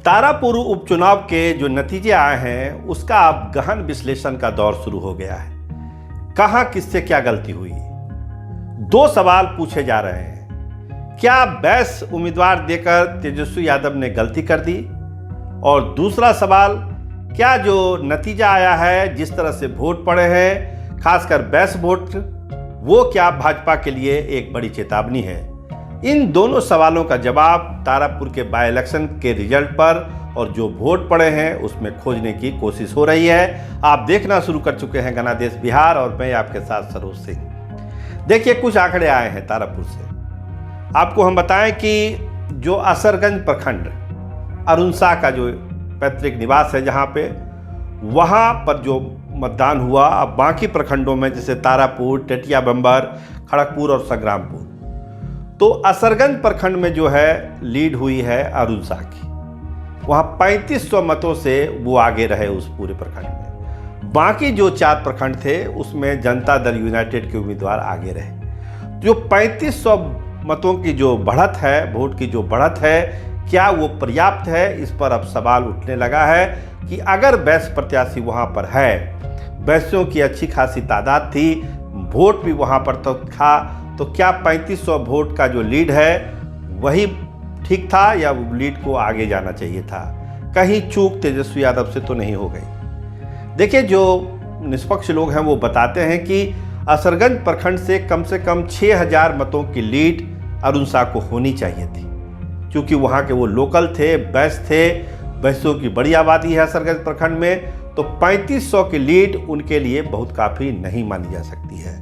तारापुर उपचुनाव के जो नतीजे आए हैं उसका अब गहन विश्लेषण का दौर शुरू हो गया है। कहां किससे क्या गलती हुई, दो सवाल पूछे जा रहे हैं। क्या बैस उम्मीदवार देकर तेजस्वी यादव ने गलती कर दी, और दूसरा सवाल, क्या जो नतीजा आया है, जिस तरह से वोट पड़े हैं, खासकर बैस वोट, वो क्या भाजपा के लिए एक बड़ी चेतावनी है? इन दोनों सवालों का जवाब तारापुर के बाय इलेक्शन के रिजल्ट पर और जो वोट पड़े हैं उसमें खोजने की कोशिश हो रही है। आप देखना शुरू कर चुके हैं घनादेश बिहार, और मैं आपके साथ सरोज सिंह। देखिए, कुछ आंकड़े आए हैं तारापुर से। आपको हम बताएं कि जो असरगंज प्रखंड अरुण शाह का जो पैतृक निवास है, जहां पे वहां पर जो मतदान हुआ, अब बाकी प्रखंडों में जैसे तारापुर, टेटिया बंबर, खड़गपुर और संग्रामपुर, तो असरगंज प्रखंड में जो है लीड हुई है अरुण शाह की। वहाँ 3500 मतों से वो आगे रहे उस पूरे प्रखंड में। बाकी जो 4 प्रखंड थे उसमें जनता दल यूनाइटेड के उम्मीदवार आगे रहे। जो 3500 मतों की जो बढ़त है, वोट की जो बढ़त है, क्या वो पर्याप्त है? इस पर अब सवाल उठने लगा है कि अगर बैस प्रत्याशी वहाँ पर है, बैसियों की अच्छी खासी तादाद थी, वोट भी वहाँ पर तो था, तो क्या 3500 वोट का जो लीड है वही ठीक था, या लीड को आगे जाना चाहिए था? कहीं चूक तेजस्वी यादव से तो नहीं हो गई? देखिए, जो निष्पक्ष लोग हैं वो बताते हैं कि असरगंज प्रखंड से कम 6000 मतों की लीड अरुण शाह को होनी चाहिए थी, क्योंकि वहाँ के वो लोकल थे, बैस थे, बैसियों की बड़ी आबादी है असरगंज प्रखंड में, तो 3500 की लीड उनके लिए बहुत काफ़ी नहीं मानी जा सकती है।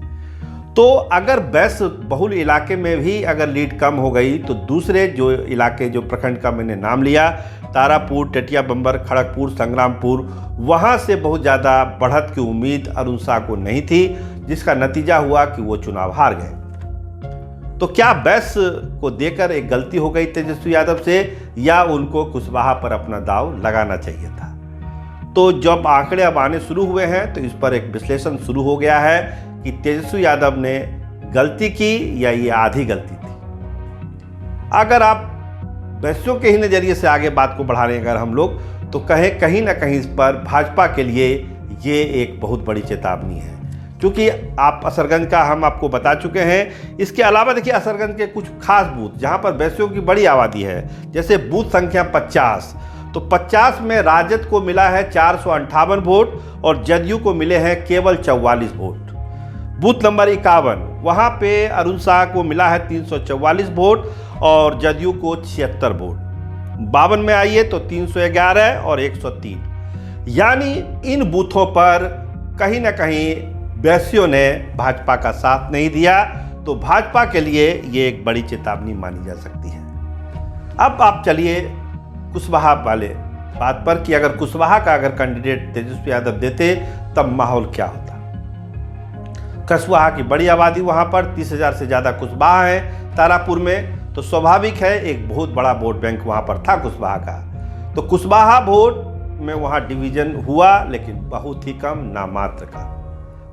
तो अगर बैस बहुल इलाके में भी अगर लीड कम हो गई, तो दूसरे जो इलाके, जो प्रखंड का मैंने नाम लिया, तारापुर, टेटिया बंबर, खड़गपुर, संग्रामपुर, वहाँ से बहुत ज़्यादा बढ़त की उम्मीद अरुण शाह को नहीं थी, जिसका नतीजा हुआ कि वो चुनाव हार गए। तो क्या बैस को देकर एक गलती हो गई तेजस्वी यादव से, या उनको कुशवाहा पर अपना दाव लगाना चाहिए था? तो जब आंकड़े अब आने शुरू हुए हैं तो इस पर एक विश्लेषण शुरू हो गया है कि तेजस्वी यादव ने गलती की या ये आधी गलती थी। अगर आप बैसियों के ही नज़रिए से आगे बात को बढ़ा रहे हैं अगर हम लोग, तो कहीं ना कहीं इस पर भाजपा के लिए ये एक बहुत बड़ी चेतावनी है, क्योंकि आप असरगंज का हम आपको बता चुके हैं। इसके अलावा देखिए, असरगंज के कुछ खास बूथ जहां पर बैसियों की बड़ी आबादी है, जैसे बूथ संख्या 50, तो 50 में राजद को मिला है 458 वोट और जदयू को मिले हैं केवल 44 वोट। बूथ नंबर 51, वहाँ पे अरुण शाह को मिला है 344 वोट और जदयू को 76 वोट। 52 में आइए तो 311 और 103, यानी इन बूथों पर कहीं ना कहीं बैसियों ने भाजपा का साथ नहीं दिया, तो भाजपा के लिए ये एक बड़ी चेतावनी मानी जा सकती है। अब आप चलिए कुशवाहा वाले बात पर कि अगर कुशवाहा का अगर कैंडिडेट तेजस्वी यादव देते तब माहौल क्या होता। कुशवाहा की बड़ी आबादी, वहाँ पर 30,000 से ज़्यादा कुशवाहा है तारापुर में, तो स्वाभाविक है एक बहुत बड़ा वोट बैंक वहाँ पर था कुशवाहा का। तो कुशवाहा वोट में वहाँ डिवीज़न हुआ, लेकिन बहुत ही कम, नामात्र का।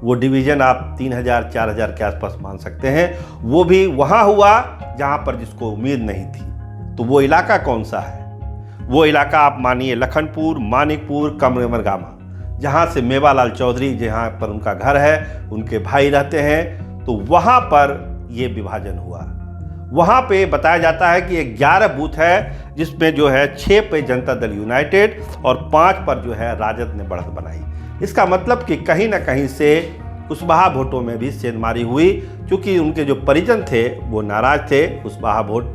वो डिवीज़न आप 3000-4000 के आसपास मान सकते हैं। वो भी वहाँ हुआ जहाँ पर जिसको उम्मीद नहीं थी। तो वो इलाका कौन सा है? वो इलाका आप मानिए लखनपुर, मानिकपुर, कमरेमरगामा, जहाँ से मेवालाल चौधरी, जहाँ पर उनका घर है, उनके भाई रहते हैं, तो वहाँ पर ये विभाजन हुआ। वहाँ पे बताया जाता है कि 11 बूथ है, जिसमें जो है 6 पे जनता दल यूनाइटेड और 5 पर जो है राजद ने बढ़त बनाई। इसका मतलब कि कहीं ना कहीं से कुशवाहा वोटों में भी सेंधमारी हुई, क्योंकि उनके जो परिजन थे वो नाराज थे कुशवाहा वोट,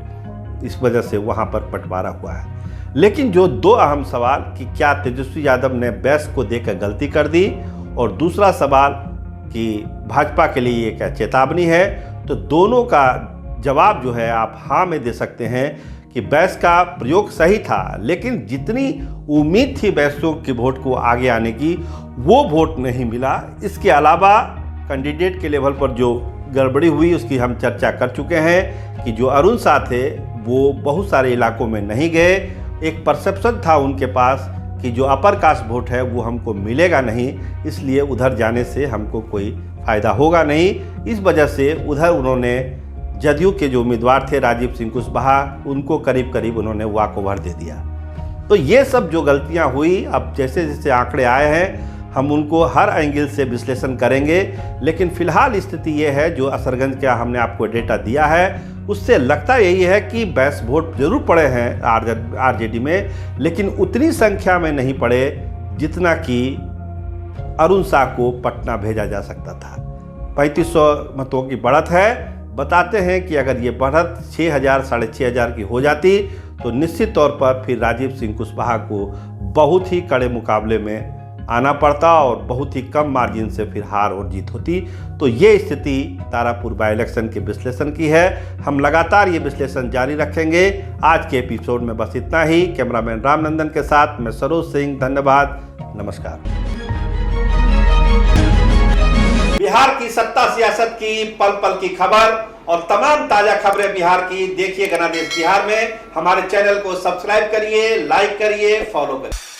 इस वजह से वहाँ पर बंटवारा हुआ है। लेकिन जो दो अहम सवाल कि क्या तेजस्वी यादव ने बैस को देकर गलती कर दी, और दूसरा सवाल कि भाजपा के लिए ये क्या चेतावनी है, तो दोनों का जवाब जो है आप हाँ में दे सकते हैं कि बैस का प्रयोग सही था, लेकिन जितनी उम्मीद थी बैसियों के वोट को आगे आने की, वो वोट नहीं मिला। इसके अलावा कैंडिडेट के लेवल पर जो गड़बड़ी हुई उसकी हम चर्चा कर चुके हैं कि जो अरुण शाह थे वो बहुत सारे इलाकों में नहीं गए। एक परसेप्शन था उनके पास कि जो अपर कास्ट वोट है वो हमको मिलेगा नहीं, इसलिए उधर जाने से हमको कोई फ़ायदा होगा नहीं। इस वजह से उधर उन्होंने जदयू के जो उम्मीदवार थे राजीव सिंह कुशवाहा, उनको करीब करीब उन्होंने वॉक ओवर दे दिया। तो ये सब जो गलतियां हुई, अब जैसे जैसे आंकड़े आए हैं हम उनको हर एंगल से विश्लेषण करेंगे। लेकिन फिलहाल स्थिति ये है, जो असरगंज का हमने आपको डेटा दिया है उससे लगता यही है कि बैस वोट जरूर पड़े हैं आरजेडी में, लेकिन उतनी संख्या में नहीं पड़े जितना कि अरुण साह को पटना भेजा जा सकता था। 3500 मतों की बढ़त है। बताते हैं कि अगर ये बढ़त 6000 साढ़े 6000 की हो जाती तो निश्चित तौर पर फिर राजीव सिंह कुशवाहा को बहुत ही कड़े मुकाबले में आना पड़ता और बहुत ही कम मार्जिन से फिर हार और जीत होती। तो ये स्थिति तारापुर बाई इलेक्शन के विश्लेषण की है। हम लगातार ये विश्लेषण जारी रखेंगे। आज के एपिसोड में बस इतना ही। कैमरामैन रामनंदन के साथ मैं सरोज सिंह, धन्यवाद, नमस्कार। बिहार की सत्ता सियासत की पल पल की खबर और तमाम ताजा खबरें बिहार की देखिए घना देश बिहार में। हमारे चैनल को सब्सक्राइब करिए, लाइक करिए, फॉलो करिए।